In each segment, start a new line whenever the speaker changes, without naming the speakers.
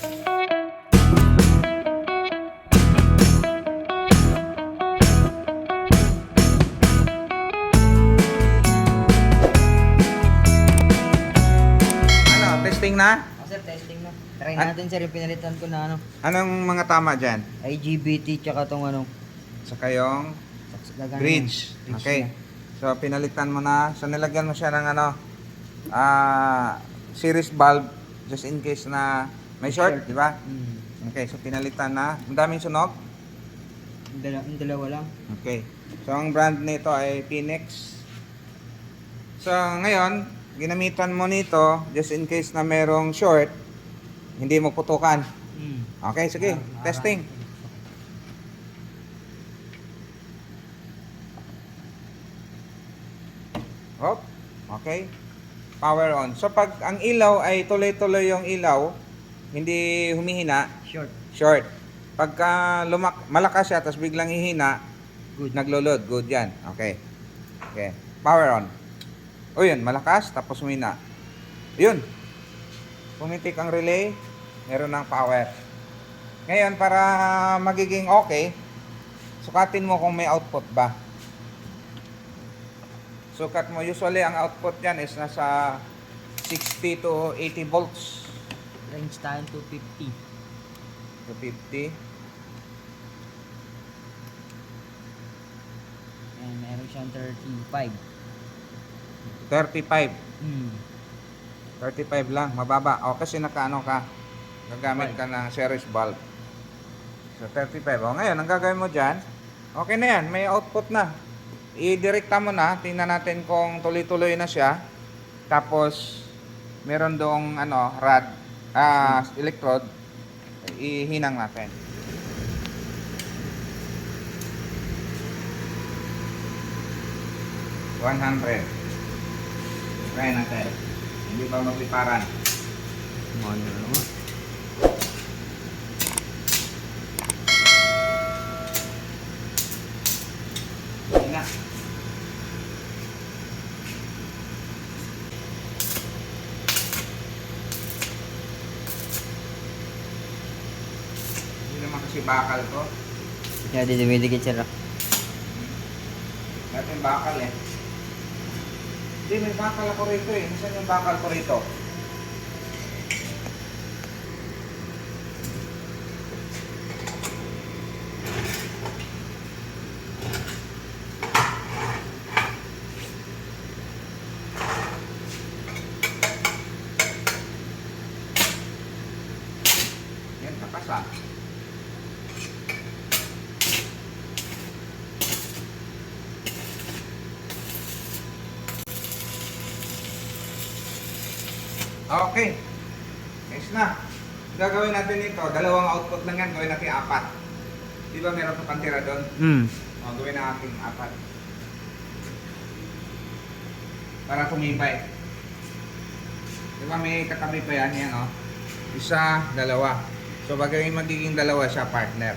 Ano, testing na?
Sir, testing na. Try natin sir yung pinalitan ko na ano.
Anong mga tama dyan?
IGBT tsaka tong ano.
Saka yung bridge. Okay. So, pinalitan mo na. So, nilagyan mo siya ng ano, series valve just in case na may short, di ba? Okay, so pinalitan na. Ang daming sunog?
Yung dalawa lang.
Okay. So, ang brand nito ay Phoenix. So, ngayon, ginamitan mo nito just in case na merong short, hindi mo putukan. Okay, sige. Testing. Hop. Okay. Power on. So, pag ang ilaw ay tuloy-tuloy yung ilaw, hindi humihina,
Short.
short. Pagka malakas siya, tapos biglang hihina,
Good.
naglo-load. Good yan. Okay. Okay. Power on. O yun, malakas, tapos humina. Yun. Pumitik ang relay, meron ng power. Ngayon, para magiging okay, sukatin mo kung may output ba. Sukat mo, usually ang output yan is nasa 60 to 80 volts.
Range tayo 250.
To 50.
And meron siyang 35.
35.
Hmm.
35 lang, mababa. O, kasi nakaano ka, gagamit ka ng series valve. So, 35. O, ngayon, ang gagawin mo dyan, okay na yan, may output na. I-directa mo na, tingnan natin kung tuloy-tuloy na siya. Tapos, meron doong ano, rod, electrode, ihinang natin. $100. Try natin. Hindi ba magliparan?
Ano naman?
Hindi na. Hindi naman kasi bakal to.
Kaya di dumidikit sir.
Natin bakal eh. Hindi, may bakal ako rito eh. Saan yung bakal ko rito? Yan, takas ah. Okay. Nice na. Gagawin natin ito, dalawang output lang yan, gawin natin 4. Di ba meron pa pantira doon? O, gawin natin 4. Para tumibay. Di ba may katabi pa yan, yan o. Isa, dalawa. So, magiging dalawa siya, partner.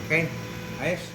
Okay? Ayos.